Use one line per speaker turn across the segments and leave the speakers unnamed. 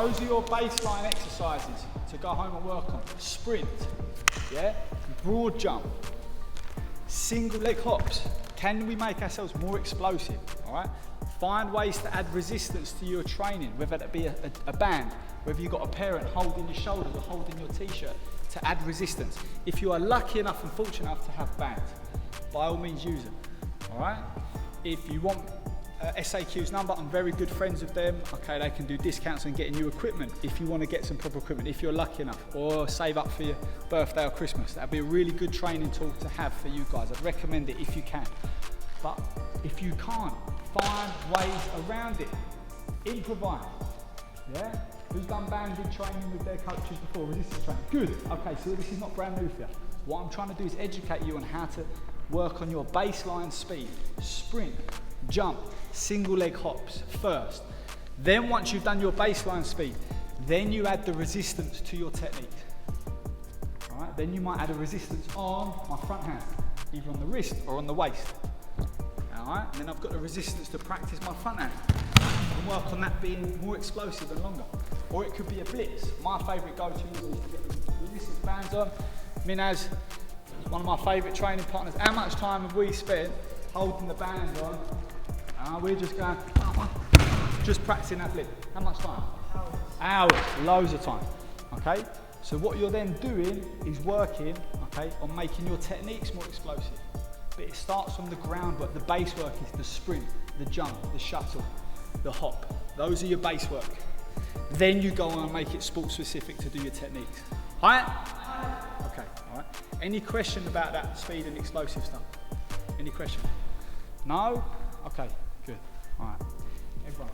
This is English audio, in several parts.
those are your baseline exercises to go home and work on. Sprint, yeah? Broad jump, single leg hops. Can we make ourselves more explosive, all right? Find ways to add resistance to your training, whether that be a band, whether you've got a parent holding your shoulders or holding your t-shirt, to add resistance. If you are lucky enough and fortunate enough to have bands, by all means use them, all right? If you want SAQ's number, I'm very good friends with them. Okay, they can do discounts on getting you equipment if you want to get some proper equipment, if you're lucky enough, or save up for your birthday or Christmas. That'd be a really good training tool to have for you guys. I'd recommend it if you can. But if you can't, find ways around it. Improvise, yeah? Who's done banded training with their coaches before? Resistance training, good. Okay, so this is not brand new for you. What I'm trying to do is educate you on how to work on your baseline speed, sprint, jump, single leg hops first. Then once you've done your baseline speed, then you add the resistance to your technique. All right, then you might add a resistance on my front hand, either on the wrist or on the waist. All right, and then I've got the resistance to practice my front hand and work on that being more explosive and longer. Or it could be a blitz. My favourite go-to is to get the resistance bands on. Minaz, one of my favourite training partners. How much time have we spent holding the band on? We're just going, just practicing that blitz. How much time? Hours, loads of time. Okay, so what you're then doing is working, okay, on making your techniques more explosive. But it starts from the groundwork. The base work is the sprint, the jump, the shuttle, the hop. Those are your base work. Then you go on and make it sport specific to do your techniques. All right? Okay, all right. Any question about that speed and explosive stuff? Any question? No? Okay, good. All right. Everyone,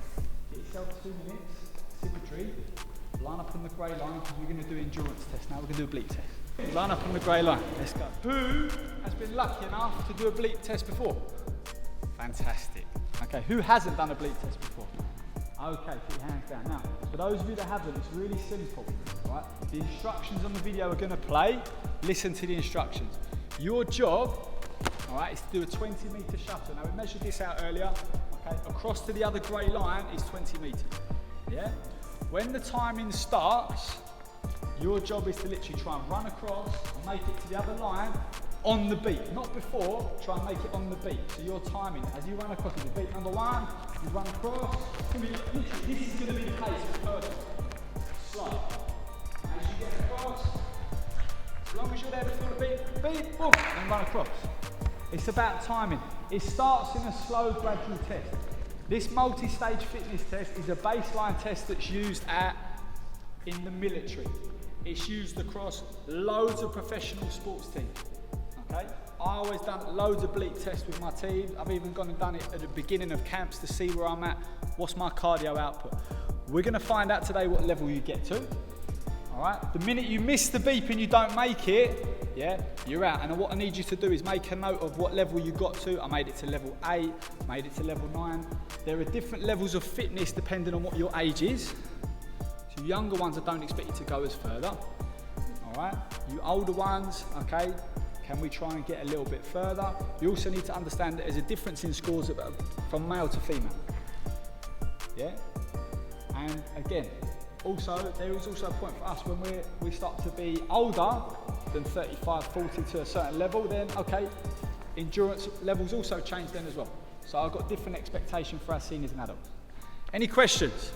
get yourself 2 minutes, symmetry, line up on the grey line because we're going to do endurance test now. We're going to do a bleep test. Line up on the grey line. Let's go. Who has been lucky enough to do a bleep test before? Fantastic. Okay, who hasn't done a bleep test before? Okay, put your hands down. Now, for those of you that haven't, it's really simple, right? The instructions on the video are going to play. Listen to the instructions. Your job, all right, is to do a 20-metre shuttle. Now, we measured this out earlier. Okay, across to the other grey line is 20 metres. Yeah? When the timing starts, your job is to literally try and run across and make it to the other line on the beat. Not before, try and make it on the beat. So your timing, as you run across, the beat number 1, you run across. This is going to be the pace of the person. Slow. As you get across, as long as you're there before the beat, boom, and run across. It's about timing. It starts in a slow, gradual test. This multi-stage fitness test is a baseline test that's used in the military. It's used across loads of professional sports teams. Okay? I always done loads of bleep tests with my team. I've even gone and done it at the beginning of camps to see where I'm at, what's my cardio output. We're going to find out today what level you get to. All right? The minute you miss the beep and you don't make it, yeah, you're out. And what I need you to do is make a note of what level you got to. I made it to level 8, made it to level 9. There are different levels of fitness depending on what your age is. So younger ones, I don't expect you to go as further. All right? You older ones, okay, can we try and get a little bit further? You also need to understand that there's a difference in scores from male to female. Yeah? And again, also, there is also a point for us when we start to be older than 35, 40 to a certain level, then okay, endurance levels also change then as well. So I've got different expectations for our seniors and adults. Any questions?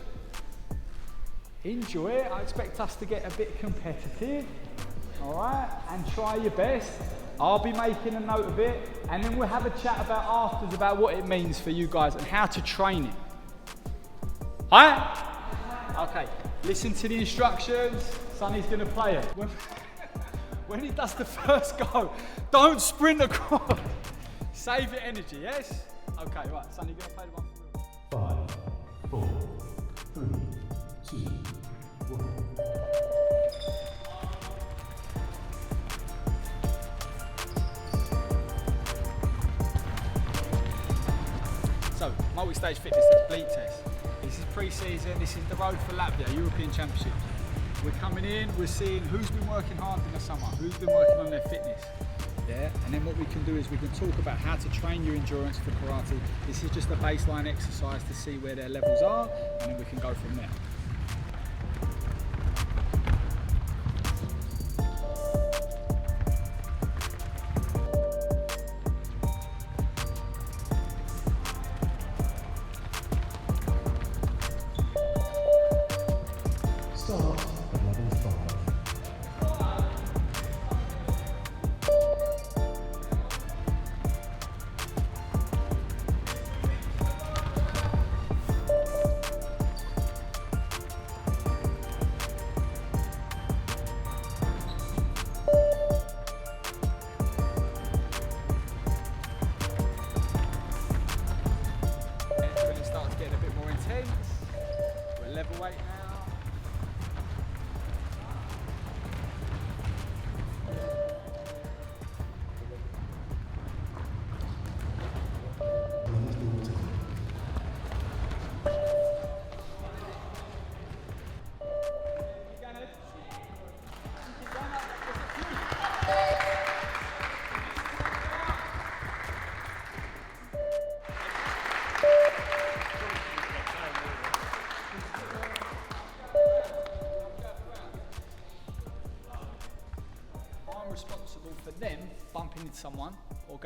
Enjoy it. I expect us to get a bit competitive, all right, and try your best. I'll be making a note of it, and then we'll have a chat afterwards about what it means for you guys and how to train it. All right? Okay, listen to the instructions. Sonny's gonna play it. When he does the first go, don't sprint across. Save your energy, yes? Okay, right, Sonny, you're gonna play the one. 5, 4, 3, 2, 1. So, multi-stage fitness test, bleep test. This is pre-season, this is the road for Latvia, European Championships. We're coming in, we're seeing who's been working hard in the summer, who's been working on their fitness. Yeah, and then what we can do is we can talk about how to train your endurance for karate. This is just a baseline exercise to see where their levels are, and then we can go from there.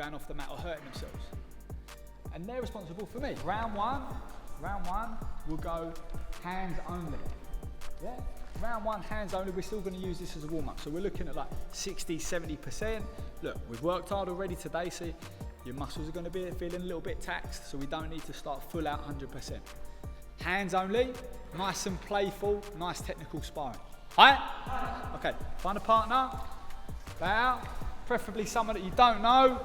going off the mat or hurting themselves. And they're responsible for me. Round one, we'll go hands only. Yeah? Round one, hands only. We're still going to use this as a warm-up. So we're looking at like 60, 70%. Look, we've worked hard already today, so your muscles are going to be feeling a little bit taxed, so we don't need to start full out 100%. Hands only, nice and playful, nice technical sparring. Alright? Okay, find a partner, bow out, preferably someone that you don't know.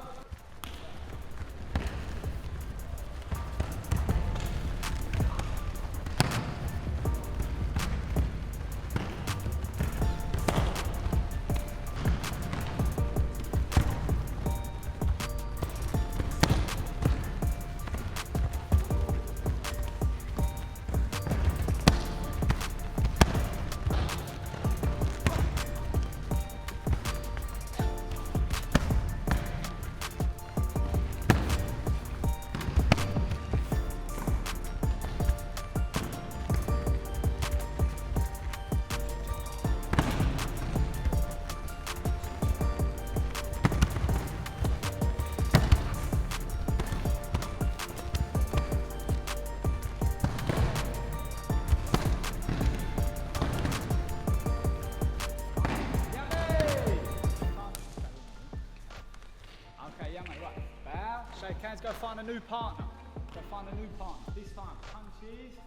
Shake hands, go find a new partner. Go find a new partner. This time, punches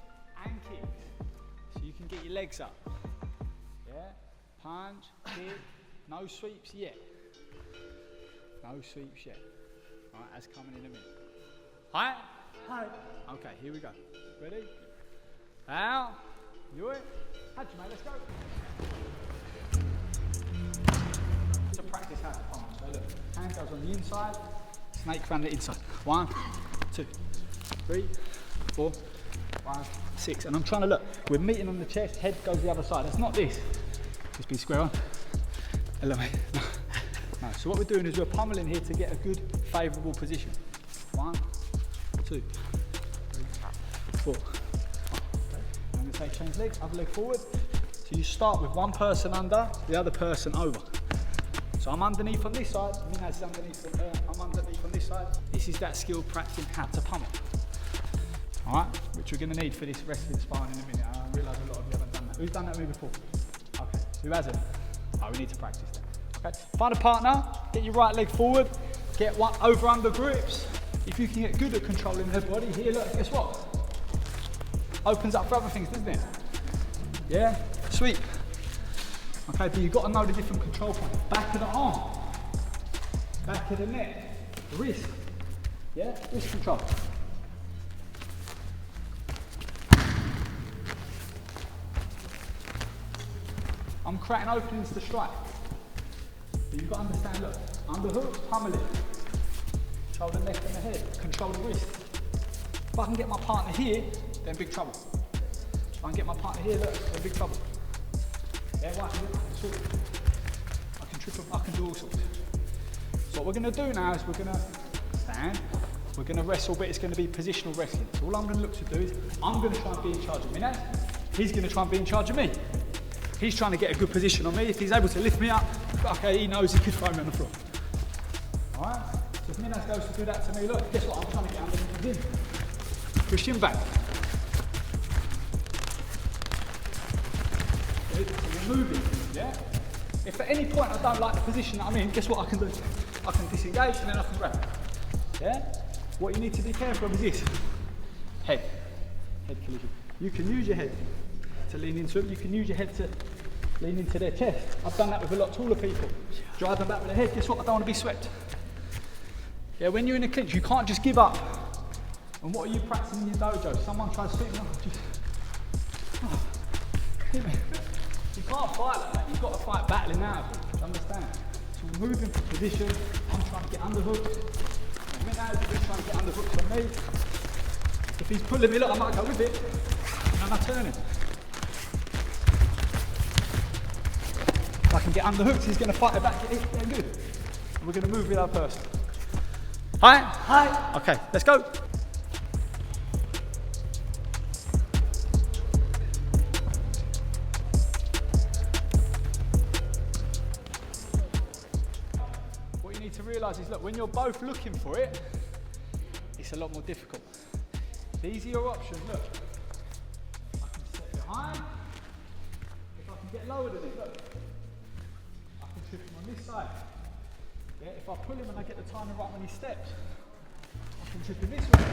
and kicks. So you can get your legs up. Yeah? Punch, kick, no sweeps yet. No sweeps yet. Alright, that's coming in a minute. Hi? Hi. Okay, here we go. Ready? Out. You it? How'd you, mate? Let's go. To practice how to punch. So look, hand goes on the inside. Snake around the inside. 1, 2, 3, 4, 5, 6. And I'm trying to look. We're meeting on the chest, head goes the other side. It's not this. Just be square on. Hello, mate. No. So what we're doing is we're pummeling here to get a good, favourable position. 1, 2, 3, 4. Okay. I'm going to take change legs, other leg forward. So you start with one person under, the other person over. So I'm underneath on this side, Minaz is underneath on there, I'm underneath on this side. This is that skill practicing how to pummel. Alright, which we're going to need for this wrestling sparring in a minute. I realise a lot of you haven't done that. Who's done that with me before? Okay, who hasn't? Oh, we need to practice then. Okay, find a partner, get your right leg forward, get one over-under grips. If you can get good at controlling their body, here look, guess what? Opens up for other things, doesn't it? Yeah, sweep. Okay, but you've got to know the different control points. Back of the arm, back of the neck, wrist, yeah, wrist control. I'm creating openings to strike. But you've got to understand, look, underhook, pummel it. Control the neck and the head, control the wrist. If I can get my partner here, then big trouble. If I can get my partner here, look, then big trouble. Yeah, right, I can trip them, I can do all sorts. So what we're going to do now is we're going to stand, we're going to wrestle, but it's going to be positional wrestling. So all I'm going to look to do is, I'm going to try and be in charge of Minaz, he's going to try and be in charge of me. He's trying to get a good position on me. If he's able to lift me up, okay, he knows he could throw me on the floor. Alright, so if Minaz goes to do that to me, look, guess what, I'm trying to get underneath him. Push him back. So we're moving, yeah? If at any point I don't like the position that I'm in, guess what I can do? I can disengage and then I can grab. Yeah? What you need to be careful of is this. Head collision. You can use your head to lean into them. You can use your head to lean into their chest. I've done that with a lot taller people. Drive them back with their head. Guess what? I don't want to be swept. Yeah, when you're in a clinch, you can't just give up. And what are you practicing in your dojo? Someone tries to sweep me off. Hit me. You can't fight like that. You've got to fight battling out of it. Do you understand? So we're moving from position. I'm trying to get underhooked. And Minaz is trying to get underhooked on me. If he's pulling me, look, I might go with it. And I'm turning. If I can get underhooked, he's going to fight it back. Get good. And we're going to move with our person. Hi? Hi. Okay, let's go. What you need to realise is, look, look, when you're both looking for it, it's a lot more difficult. These are your options, look. I can set behind. If I can get lower than it, look. I can trip him on this side. Yeah, if I pull him and I get the timing right when he steps, I can trip him this way.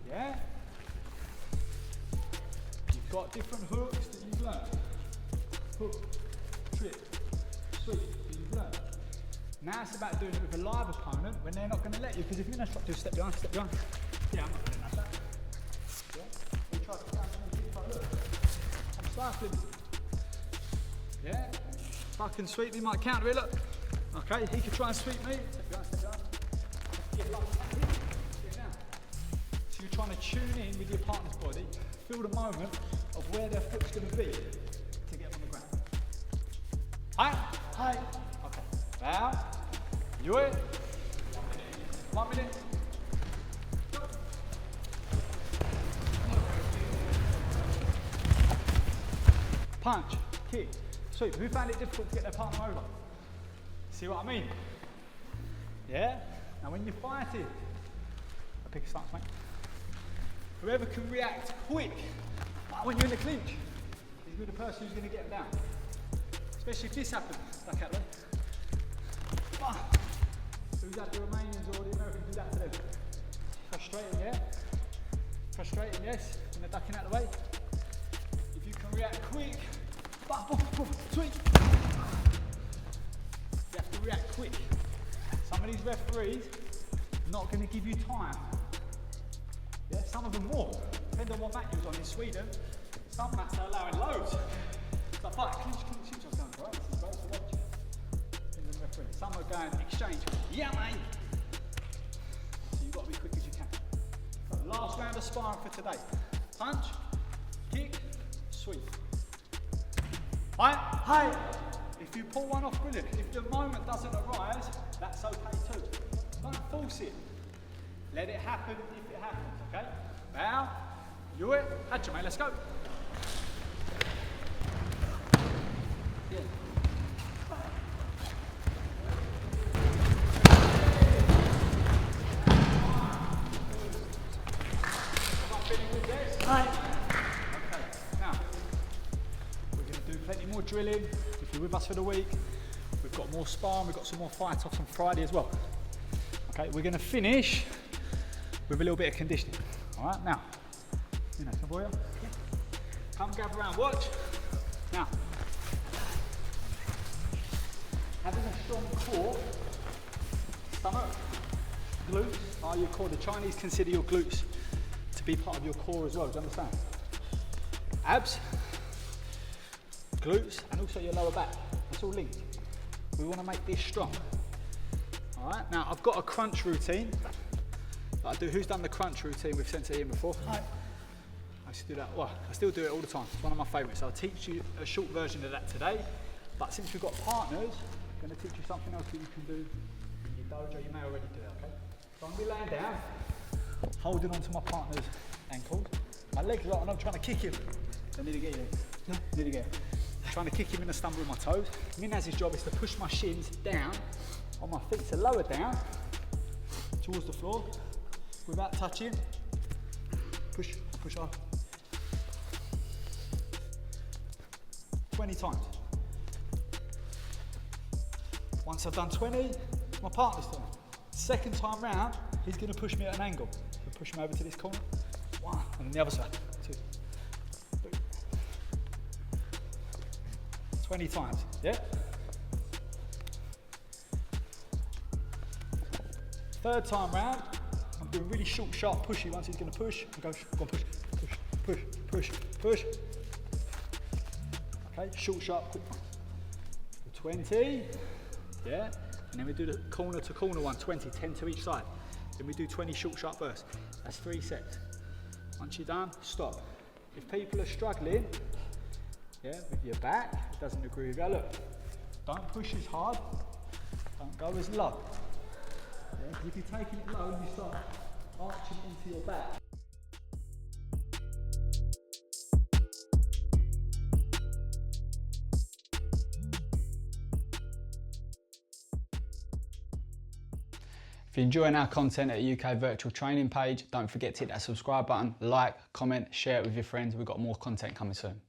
Yeah? You've got different hooks that you've learned. Hook, trip, sweep, that you've learned. Now it's about doing it with a live opponent when they're not going to let you, because if you're going to try to do step behind, yeah, I'm not going to have that. Yeah? You try to stand and keep like, look, I'm cycling. Yeah? If I can sweep, he might counter it, look. Okay, he could try and sweep me. Step behind. Get like that. Get down. So you're trying to tune in with your partner's body, feel the moment of where their foot's going to be to get on the ground. High. Okay. Now, you it. 1 minute. Go. Punch, kick, sweep. Who found it difficult to get their partner over? See what I mean? Yeah? Now when you're fighting, I pick a stance, mate. Whoever can react quick, like when you're in the clinch, is the person who's going to get them down. Especially if this happens, like that way. Who's that, the Romanians or the Americans do that to them? Frustrating, yeah? Frustrating, yes? When they're ducking out of the way. If you can react quick, sweep. You have to react quick. Some of these referees not going to give you time. Yeah, some of them more. Depending on what match you was on in Sweden, some mats are allowing loads. It's like, clinch, I was going for, right? This is great to watch. Depending on the referee. Some are going exchange. Yeah, mate. So you've got to be quick as you can. So last round of sparring for today. Punch, kick, sweep. High. If you pull one off, brilliant. If the moment doesn't arise, that's okay too. Don't force it. Let it happen if it happens, okay? Now, you it. Hatcha, mate, let's go. Yeah. Hi. Okay, now, we're going to do plenty more drilling. If you're with us for the week, we've got more sparring, we've got some more fight-offs on Friday as well. Okay, we're going to finish with a little bit of conditioning. All right, now, you know, Savoya, come gather around, watch. Now, having a strong core, stomach, glutes are your core. The Chinese consider your glutes to be part of your core as well, do you understand? Abs, glutes, and also your lower back. That's all linked. We want to make this strong. All right, now I've got a crunch routine that I do. Who's done the crunch routine with Sensei Ian before? Hi. I used to do that, well, I still do it all the time. It's one of my favourites. I'll teach you a short version of that today, but since we've got partners, I'm going to teach you something else that you can do in your dojo. You may already do it, okay? So I'm going to be laying down, holding onto my partner's ankles. My legs are up and I'm trying to kick him. I need to get you there. Need to get him. Trying to kick him in the stumble with my toes. Minaz's job is to push my shins down on my feet, to lower down towards the floor without touching. Push off. 20 times. Once I've done 20, my partner's done it. Second time round, he's going to push me at an angle. So push him over to this corner. 1, and then the other side. 2, 3. 20 times, yeah? Third time round, I'm doing really short, sharp, pushy. Once he's going to push, I'm going push. Okay, short, sharp, quick one. 20, yeah? And then we do the corner to corner one, 20, 10 to each side. Then we do 20 short, sharp bursts. That's 3 sets. Once you're done, stop. If people are struggling, yeah, with your back, it doesn't agree with you. Look, don't push as hard, don't go as low. Yeah, if you're taking it low, you start arching into your back. If you're enjoying our content at UK Virtual Training page, don't forget to hit that subscribe button, like, comment, share it with your friends. We've got more content coming soon.